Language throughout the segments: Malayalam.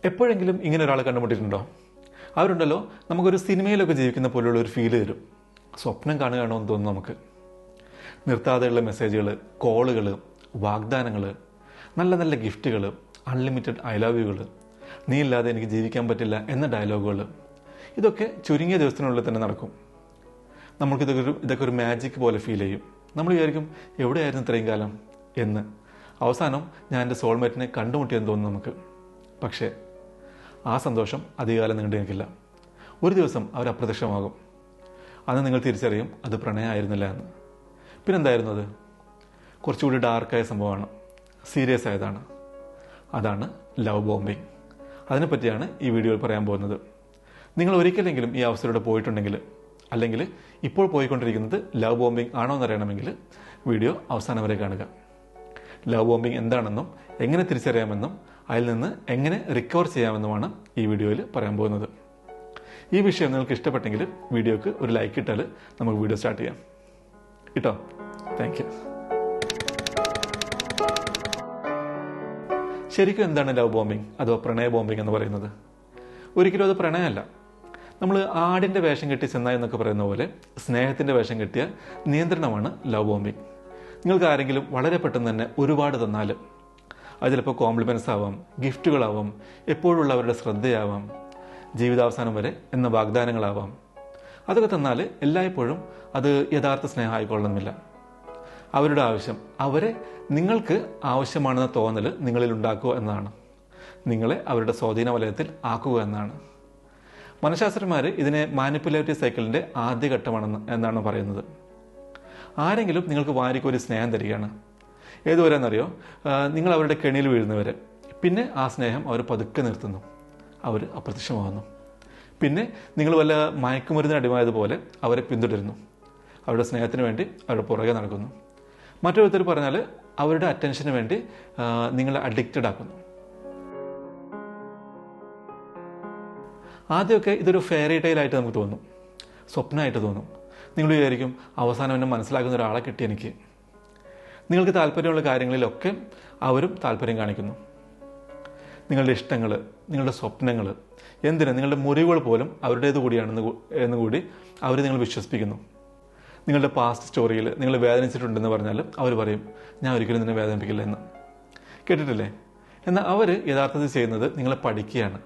എപ്പോഴെങ്കിലും ഇങ്ങനെ ഒരാളെ കണ്ടുമുട്ടിയിട്ടുണ്ടോ? അവരുണ്ടല്ലോ, നമുക്കൊരു സിനിമയിലൊക്കെ ജീവിക്കുന്ന പോലെയുള്ള ഒരു ഫീൽ തരും. സ്വപ്നം കാണുകയാണോ എന്ന് തോന്നുന്നു നമുക്ക്. നിർത്താതെയുള്ള മെസ്സേജുകൾ, കോളുകൾ, വാഗ്ദാനങ്ങൾ, നല്ല നല്ല ഗിഫ്റ്റുകൾ, അൺലിമിറ്റഡ് ഐ ലവ് യുകൾ, നീ ഇല്ലാതെ എനിക്ക് ജീവിക്കാൻ പറ്റില്ല എന്ന ഡയലോഗുകൾ, ഇതൊക്കെ ചുരുങ്ങിയ ദിവസത്തിനുള്ളിൽ തന്നെ നടക്കും. ഇതൊക്കെ ഒരു മാജിക് പോലെ ഫീൽ ചെയ്യും. നമ്മൾ വിചാരിക്കും, എവിടെയായിരുന്നു ഇത്രയും കാലം എന്ന്. അവസാനം ഞാൻ എൻ്റെ സോൾമേറ്റിനെ കണ്ടുമുട്ടിയെന്ന് തോന്നുന്നു നമുക്ക്. പക്ഷേ ആ സന്തോഷം അധികകാലം നീണ്ടു നിൽക്കില്ല. ഒരു ദിവസം അവർ അപ്രത്യക്ഷമാകും. അന്ന് നിങ്ങൾ തിരിച്ചറിയും അത് പ്രണയമായിരുന്നില്ല എന്ന്. പിന്നെന്തായിരുന്നു അത്? കുറച്ചുകൂടി ഡാർക്കായ സംഭവമാണ്, സീരിയസ് ആയതാണ്. അതാണ് ലവ് ബോംബിങ്. അതിനെപ്പറ്റിയാണ് ഈ വീഡിയോയിൽ പറയാൻ പോകുന്നത്. നിങ്ങൾ ഒരിക്കലെങ്കിലും ഈ അവസ്ഥയിലൂടെ പോയിട്ടുണ്ടെങ്കിൽ, അല്ലെങ്കിൽ ഇപ്പോൾ പോയിക്കൊണ്ടിരിക്കുന്നത് ലവ് ബോംബിങ് ആണോ എന്നറിയണമെങ്കിൽ വീഡിയോ അവസാനം വരെ കാണുക. ലവ് ബോംബിങ് എന്താണെന്നും എങ്ങനെ തിരിച്ചറിയാമെന്നും അതിൽ നിന്ന് എങ്ങനെ റിക്കവർ ചെയ്യാമെന്നുമാണ് ഈ വീഡിയോയിൽ പറയാൻ പോകുന്നത്. ഈ വിഷയം നിങ്ങൾക്ക് ഇഷ്ടപ്പെട്ടെങ്കിൽ വീഡിയോക്ക് ഒരു ലൈക്ക് ഇട്ടാൽ നമുക്ക് വീഡിയോ സ്റ്റാർട്ട് ചെയ്യാം. ഇട്ടോ? Thank you. ശരിക്കും എന്താണ് ലവ് ബോംബിങ് അഥവാ പ്രണയ ബോംബിങ് എന്ന് പറയുന്നത്? ഒരിക്കലും അത് പ്രണയമല്ല. നമ്മൾ ആടിൻ്റെ വേഷം കെട്ടി ചെന്നായി എന്നൊക്കെ പറയുന്ന പോലെ സ്നേഹത്തിൻ്റെ വേഷം കെട്ടിയ നിയന്ത്രണമാണ് ലവ് ബോംബിങ്. നിങ്ങൾക്ക് ആരെങ്കിലും വളരെ പെട്ടെന്ന് തന്നെ ഒരുപാട് തന്നാൽ, അത് ചിലപ്പോൾ കോംപ്ലിമെൻറ്റ്സ് ആവാം, ഗിഫ്റ്റുകളാവാം, എപ്പോഴുള്ള അവരുടെ ശ്രദ്ധയാവാം, ജീവിതാവസാനം വരെ എന്ന വാഗ്ദാനങ്ങളാവാം. അതൊക്കെ തന്നാൽ എല്ലായ്പ്പോഴും അത് യഥാർത്ഥ സ്നേഹം ആയിക്കൊള്ളണമെന്നില്ല. അവരുടെ ആവശ്യം, അവരെ നിങ്ങൾക്ക് ആവശ്യമാണെന്ന തോന്നൽ നിങ്ങളിൽ ഉണ്ടാക്കുക എന്നതാണ്. നിങ്ങളെ അവരുടെ സ്വാധീന വലയത്തിൽ ആക്കുക എന്നാണ്. മനഃശാസ്ത്രജ്ഞന്മാർ ഇതിനെ മാനിപ്പുലേറ്റീവ് സൈക്കിളിൻ്റെ ആദ്യ എന്നാണ് പറയുന്നത്. ആരെങ്കിലും നിങ്ങൾക്ക് വാരിക്കൊരു സ്നേഹം തരികയാണ്. ഏതുവരെയെന്നറിയോ? നിങ്ങൾ അവരുടെ കെണിയിൽ വീഴുന്നവരെ. പിന്നെ ആ സ്നേഹം അവർ പതുക്കെ നിർത്തുന്നു, അവർ അപ്രത്യക്ഷമാകുന്നു. പിന്നെ നിങ്ങൾ വല്ല മയക്കുമരുന്നിന് അടിമയായതുപോലെ അവരെ പിന്തുടരുന്നു, അവരുടെ സ്നേഹത്തിന് വേണ്ടി അവരുടെ പുറകെ നടക്കുന്നു. മറ്റൊരുത്തർ പറഞ്ഞാൽ അവരുടെ അറ്റൻഷന് വേണ്ടി നിങ്ങളെ അഡിക്റ്റഡ് ആക്കുന്നു. ആദ്യമൊക്കെ ഇതൊരു ഫെയറി ടെയിലായിട്ട് നമുക്ക് തോന്നും, സ്വപ്നമായിട്ട് തോന്നും. നിങ്ങൾ വിചാരിക്കും, അവസാനം എന്നെ മനസ്സിലാക്കുന്ന ഒരാളെ കിട്ടി എനിക്ക്. നിങ്ങൾക്ക് താല്പര്യമുള്ള കാര്യങ്ങളിലൊക്കെ അവരും താല്പര്യം കാണിക്കുന്നു. നിങ്ങളുടെ ഇഷ്ടങ്ങൾ, നിങ്ങളുടെ സ്വപ്നങ്ങൾ, എന്തിന് നിങ്ങളുടെ മുറിവുകൾ പോലും അവരുടേത് കൂടിയാണെന്ന് കൂടി അവർ നിങ്ങൾ വിശ്വസിപ്പിക്കുന്നു. നിങ്ങളുടെ പാസ്റ്റ് സ്റ്റോറിയിൽ നിങ്ങൾ വേദനിച്ചിട്ടുണ്ടെന്ന് പറഞ്ഞാലും അവർ പറയും, ഞാൻ ഒരിക്കലും നിന്നെ വേദനിപ്പിക്കില്ല എന്ന്. കേട്ടിട്ടില്ലേ? എന്നാൽ അവർ യഥാർത്ഥത്തിൽ ചെയ്യുന്നത് നിങ്ങളെ പഠിക്കുകയാണ്.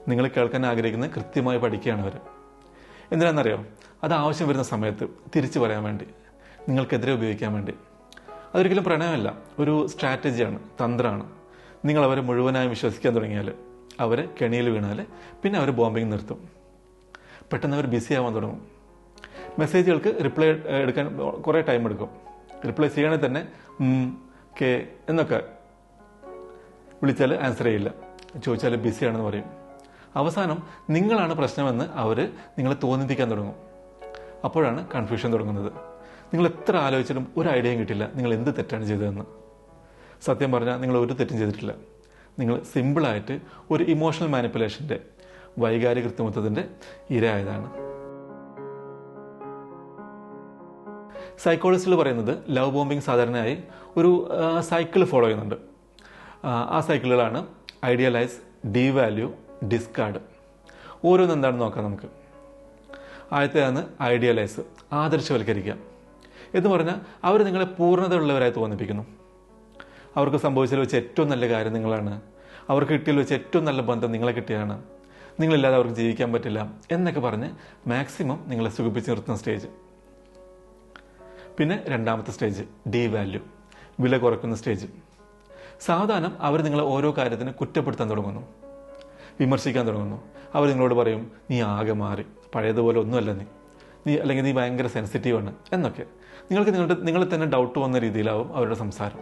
നിങ്ങൾ കേൾക്കാൻ ആഗ്രഹിക്കുന്നത് കൃത്യമായി പഠിക്കുകയാണ് അവർ. എന്തിനാണെന്നറിയോ? അത് ആവശ്യം വരുന്ന സമയത്ത് തിരിച്ചു പറയാൻ വേണ്ടി, നിങ്ങൾക്കെതിരെ ഉപയോഗിക്കാൻ വേണ്ടി. അതൊരിക്കലും പ്രണയമല്ല, ഒരു സ്ട്രാറ്റജിയാണ്, തന്ത്രമാണ്. നിങ്ങൾ അവരെ മുഴുവനായും വിശ്വസിക്കാൻ തുടങ്ങിയാൽ, അവരെ കെണിയിൽ വീണാൽ, പിന്നെ അവർ ബോംബിങ് നിർത്തും. പെട്ടെന്ന് അവർ ബിസി ആവാൻ തുടങ്ങും. മെസ്സേജുകൾക്ക് റിപ്ലൈ എടുക്കാൻ കുറേ ടൈം എടുക്കും. റിപ്ലൈ ചെയ്യണേ തന്നെ കെ എന്നൊക്കെ. വിളിച്ചാൽ ആൻസർ ചെയ്യില്ല, ചോദിച്ചാൽ ബിസിയാണെന്ന് പറയും. അവസാനം നിങ്ങളാണ് പ്രശ്നമെന്ന് അവർ നിങ്ങളെ തോന്നിപ്പിക്കാൻ തുടങ്ങും. അപ്പോഴാണ് കൺഫ്യൂഷൻ തുടങ്ങുന്നത്. നിങ്ങൾ എത്ര ആലോചിച്ചാലും ഒരു ഐഡിയയും കിട്ടില്ല നിങ്ങൾ എന്ത് തെറ്റാണ് ചെയ്തതെന്ന്. സത്യം പറഞ്ഞാൽ നിങ്ങൾ ഒരു തെറ്റും ചെയ്തിട്ടില്ല. നിങ്ങൾ സിമ്പിളായിട്ട് ഒരു ഇമോഷണൽ മാനിപ്പുലേഷൻ്റെ, വൈകാരിക കൃത്രിമത്വത്തിൻ്റെ ഇരയായതാണ്. സൈക്കോളജിസ്റ്റുകൾ പറയുന്നത് ലവ് ബോംബിങ് സാധാരണയായി ഒരു സൈക്കിൾ ഫോളോ ചെയ്യുന്നുണ്ട്. ആ സൈക്കിളുകളാണ് ഐഡിയലൈസ്, ഡീവാല്യൂ, ഡിസ്കാർഡ്. ഓരോന്ന് എന്താണെന്ന് നോക്കാം നമുക്ക്. ആദ്യത്തേതാണ് ഐഡിയലൈസ്, ആദർശവൽക്കരിക്കുക. എന്ന് പറഞ്ഞാൽ അവർ നിങ്ങളെ പൂർണ്ണതയുള്ളവരായി തോന്നിപ്പിക്കുന്നു. അവർക്ക് സംഭവിച്ചതിൽ വെച്ച് ഏറ്റവും നല്ല കാര്യം നിങ്ങളാണ്, അവർക്ക് കിട്ടിയതിൽ വെച്ച് ഏറ്റവും നല്ല ബന്ധം നിങ്ങളെ കിട്ടിയാണ്, നിങ്ങളില്ലാതെ അവർക്ക് ജീവിക്കാൻ പറ്റില്ല എന്നൊക്കെ പറഞ്ഞ് മാക്സിമം നിങ്ങളെ സുഖിപ്പിച്ച് നിർത്തുന്ന സ്റ്റേജ്. പിന്നെ രണ്ടാമത്തെ സ്റ്റേജ് ഡീവാല്യൂ, വില കുറയ്ക്കുന്ന സ്റ്റേജ്. സാവധാനം അവർ നിങ്ങളെ ഓരോ കാര്യത്തിന് കുറ്റപ്പെടുത്താൻ തുടങ്ങുന്നു, വിമർശിക്കാൻ തുടങ്ങുന്നു. അവർ നിങ്ങളോട് പറയും, നീ ആകെ മാറി, പഴയതുപോലെ ഒന്നുമല്ല നീ അല്ലെങ്കിൽ നീ ഭയങ്കര സെൻസിറ്റീവാണ് എന്നൊക്കെ. നിങ്ങളെ തന്നെ ഡൗട്ട് വന്ന രീതിയിലാവും അവരുടെ സംസാരം.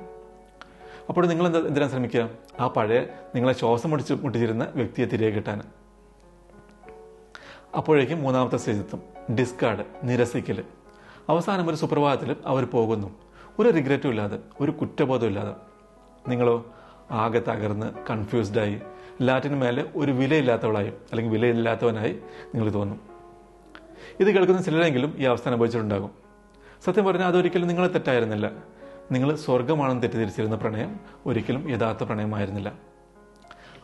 അപ്പോൾ നിങ്ങൾ എന്തിനാണ് ശ്രമിക്കുക? ആ പഴയ നിങ്ങളെ ശ്വാസം മുട്ടിച്ചിരുന്ന വ്യക്തിയെ തിരികെ കിട്ടാൻ. അപ്പോഴേക്കും മൂന്നാമത്തെ സ്റ്റേജ് എത്തും, ഡിസ്കാർഡ്, നിരസിക്കൽ. അവസാനം ഒരു സുപ്രഭാതത്തിൽ അവർ പോകുന്നു, ഒരു റിഗ്രറ്റും ഇല്ലാതെ, ഒരു കുറ്റബോധവും ഇല്ലാതെ. നിങ്ങളോ ആകെ തകർന്ന് കൺഫ്യൂസ്ഡായി, എല്ലാറ്റിനും മേലെ ഒരു വിലയില്ലാത്തവളായി അല്ലെങ്കിൽ വിലയില്ലാത്തവനായി നിങ്ങൾക്ക് തോന്നും. ഇത് കേൾക്കുന്ന ചിലരെങ്കിലും ഈ അവസ്ഥ അനുഭവിച്ചിട്ടുണ്ടാകും. സത്യം പറഞ്ഞാൽ അതൊരിക്കലും നിങ്ങളെ തെറ്റായിരുന്നില്ല. നിങ്ങൾ സ്വർഗമാണെന്ന് തെറ്റിദ്ധരിച്ചിരുന്ന പ്രണയം ഒരിക്കലും യഥാർത്ഥ പ്രണയമായിരുന്നില്ല.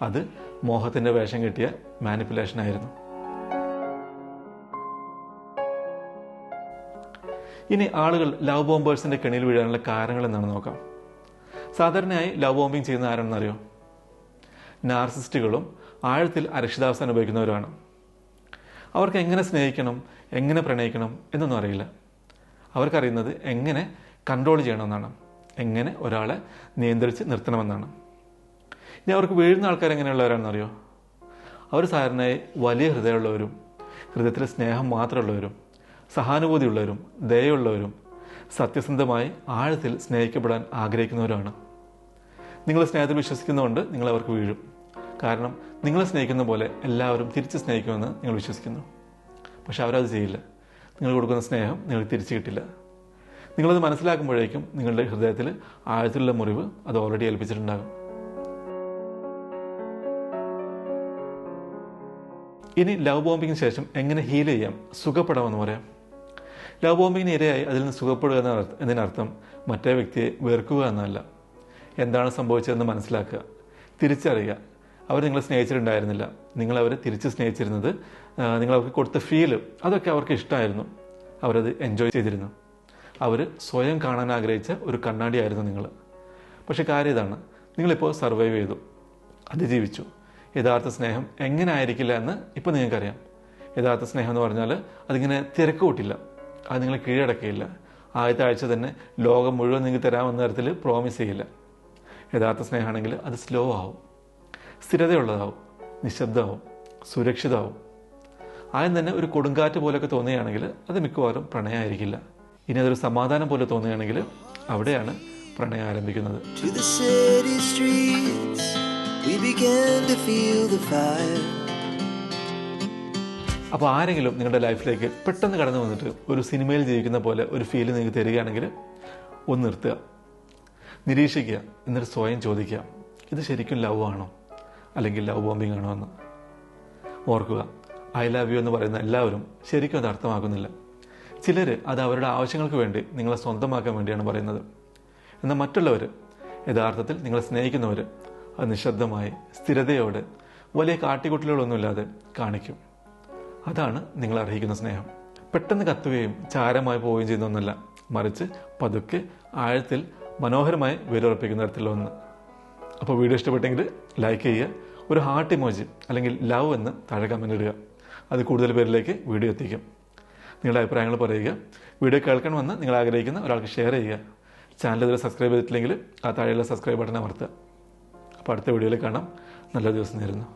അത് മോഹത്തിൻ്റെ വേഷം കെട്ടിയ മാനിപ്പുലേഷനായിരുന്നു. ഇനി ആളുകൾ ലവ് ബോംബേഴ്സിൻ്റെ കെണിയിൽ വീഴാനുള്ള കാരണങ്ങൾ എന്താണെന്ന് നോക്കാം. സാധാരണയായി ലവ് ബോംബിങ് ചെയ്യുന്ന ആരാണെന്നറിയോ? നാർസിസ്റ്റുകളും ആഴത്തിൽ അരക്ഷിതാവസ്ഥ അനുഭവിക്കുന്നവരുമാണ്. അവർക്ക് എങ്ങനെ സ്നേഹിക്കണം, എങ്ങനെ പ്രണയിക്കണം എന്നൊന്നും അറിയില്ല. അവർക്കറിയുന്നത് എങ്ങനെ കൺട്രോൾ ചെയ്യണമെന്നാണ്, എങ്ങനെ ഒരാളെ നിയന്ത്രിച്ച് നിർത്തണമെന്നാണ്. ഇനി അവർക്ക് വീഴുന്ന ആൾക്കാർ എങ്ങനെയുള്ളവരാണെന്നറിയോ? അവർ സാധാരണയായി വലിയ ഹൃദയമുള്ളവരും, ഹൃദയത്തിൽ സ്നേഹം മാത്രമുള്ളവരും, സഹാനുഭൂതിയുള്ളവരും, ദയയുള്ളവരും, സത്യസന്ധമായി ആഴത്തിൽ സ്നേഹിക്കപ്പെടാൻ ആഗ്രഹിക്കുന്നവരാണ്. നിങ്ങൾ സ്നേഹത്തിൽ വിശ്വസിക്കുന്നതുകൊണ്ട് നിങ്ങൾ അവർക്ക് വീഴും. കാരണം നിങ്ങളെ സ്നേഹിക്കുന്ന പോലെ എല്ലാവരും തിരിച്ച് സ്നേഹിക്കുമെന്ന് നിങ്ങൾ വിശ്വസിക്കുന്നു. പക്ഷെ അവരത് ചെയ്യില്ല. നിങ്ങൾ കൊടുക്കുന്ന സ്നേഹം നിങ്ങൾക്ക് തിരിച്ചു കിട്ടില്ല. നിങ്ങളത് മനസ്സിലാക്കുമ്പോഴേക്കും നിങ്ങളുടെ ഹൃദയത്തിൽ ആഴത്തിലുള്ള മുറിവ് അത് ഓൾറെഡി ഏൽപ്പിച്ചിട്ടുണ്ടാകും. ഇനി ലവ് ബോംബിങ്ങിന് ശേഷം എങ്ങനെ ഹീൽ ചെയ്യാം, സുഖപ്പെടാമെന്ന് പറയാം. ലവ് ബോംബിങ്ങിന് ഇരയായി അതിൽ നിന്ന് സുഖപ്പെടുക എന്നതിനർത്ഥം മറ്റേ വ്യക്തിയെ വെറുക്കുക എന്നല്ല. എന്താണ് സംഭവിച്ചതെന്ന് മനസ്സിലാക്കുക, തിരിച്ചറിയുക. അവർ നിങ്ങളെ സ്നേഹിച്ചിട്ടുണ്ടായിരുന്നില്ല, നിങ്ങളവരെ തിരിച്ച് സ്നേഹിച്ചിരുന്നത്, നിങ്ങളവർക്ക് കൊടുത്ത ഫീല് അതൊക്കെ അവർക്ക് ഇഷ്ടമായിരുന്നു, അവരത് എൻജോയ് ചെയ്തിരുന്നു. അവർ സ്വയം കാണാൻ ആഗ്രഹിച്ച ഒരു കണ്ണാടിയായിരുന്നു നിങ്ങൾ. പക്ഷെ കാര്യം ഇതാണ്, നിങ്ങളിപ്പോൾ സർവൈവ് ചെയ്തു, അതിജീവിച്ചു. യഥാർത്ഥ സ്നേഹം എങ്ങനെ ആയിരിക്കില്ല എന്ന് ഇപ്പോൾ നിങ്ങൾക്കറിയാം. യഥാർത്ഥ സ്നേഹം എന്ന് പറഞ്ഞാൽ അതിങ്ങനെ തിരക്ക് കൂട്ടില്ല, അത് നിങ്ങളെ കീഴടക്കിയില്ല. ആദ്യത്തെ ആഴ്ച തന്നെ ലോകം മുഴുവൻ നിങ്ങൾക്ക് തരാമെന്ന തരത്തിൽ പ്രോമിസ് ചെയ്യില്ല. യഥാർത്ഥ സ്നേഹമാണെങ്കിൽ അത് സ്ലോ ആവും, സ്ഥിരതയുള്ളതാവും, നിശബ്ദമാവും, സുരക്ഷിതമാവും. ആദ്യം തന്നെ ഒരു കൊടുങ്കാറ്റ് പോലെയൊക്കെ തോന്നുകയാണെങ്കിൽ അത് മിക്കവാറും പ്രണയമായിരിക്കില്ല. ഇനി അതൊരു സമാധാനം പോലെ തോന്നുകയാണെങ്കിൽ അവിടെയാണ് പ്രണയം ആരംഭിക്കുന്നത്. അപ്പോൾ ആരെങ്കിലും നിങ്ങളുടെ ലൈഫിലേക്ക് പെട്ടെന്ന് കടന്നു വന്നിട്ട് ഒരു സിനിമയിൽ ജീവിക്കുന്ന പോലെ ഒരു ഫീല് നിങ്ങൾക്ക് തരികയാണെങ്കിൽ ഒന്ന് നിർത്തുക, നിരീക്ഷിക്കുക, എന്നിട്ട് സ്വയം ചോദിക്കുക, ഇത് ശരിക്കും ലവ് ആണോ അല്ലെങ്കിൽ ലവ് ബോംബിംഗ് ആണോ എന്ന്. ഓർക്കുക, ഐ ലവ് യു എന്ന് പറയുന്ന എല്ലാവരും ശരിക്കും അത് അർത്ഥമാക്കുന്നില്ല. ചിലർ അത് അവരുടെ ആവശ്യങ്ങൾക്ക് വേണ്ടി നിങ്ങളെ സ്വന്തമാക്കാൻ വേണ്ടിയാണ് പറയുന്നത്. എന്നാൽ മറ്റുള്ളവർ, യഥാർത്ഥത്തിൽ നിങ്ങളെ സ്നേഹിക്കുന്നവർ, അത് നിശബ്ദമായി സ്ഥിരതയോടെ വലിയ കാട്ടിക്കൂട്ടലുകളൊന്നുമില്ലാതെ കാണിക്കും. അതാണ് നിങ്ങൾ അർഹിക്കുന്ന സ്നേഹം. പെട്ടെന്ന് കത്തുകയും ചാരമായി പോവുകയും ചെയ്യുന്ന ഒന്നല്ല, മറിച്ച് പതുക്കെ ആഴത്തിൽ മനോഹരമായി വേരുറപ്പിക്കുന്ന തരത്തിലുള്ള ഒന്ന്. അപ്പോൾ വീഡിയോ ഇഷ്ടപ്പെട്ടെങ്കിൽ ലൈക്ക് ചെയ്യുക, ഒരു ഹാർട്ട് ഇമോജി അല്ലെങ്കിൽ ലവ് എന്ന് താഴെ കമൻ്റ് ഇടുക. അത് കൂടുതൽ പേരിലേക്ക് വീഡിയോ എത്തിക്കും. നിങ്ങളുടെ അഭിപ്രായങ്ങൾ പറയുക. വീഡിയോ കേൾക്കണമെന്ന് നിങ്ങൾ ആഗ്രഹിക്കുന്ന ഒരാൾക്ക് ഷെയർ ചെയ്യുക. ചാനൽ ഇതുവരെ സബ്സ്ക്രൈബ് ചെയ്തിട്ടില്ലെങ്കിൽ ആ താഴെയുള്ള സബ്സ്ക്രൈബ് ബട്ടൺ അമർത്തുക. അപ്പോൾ അടുത്ത വീഡിയോയിൽ കാണാം. നല്ല ദിവസം നേരുന്നു.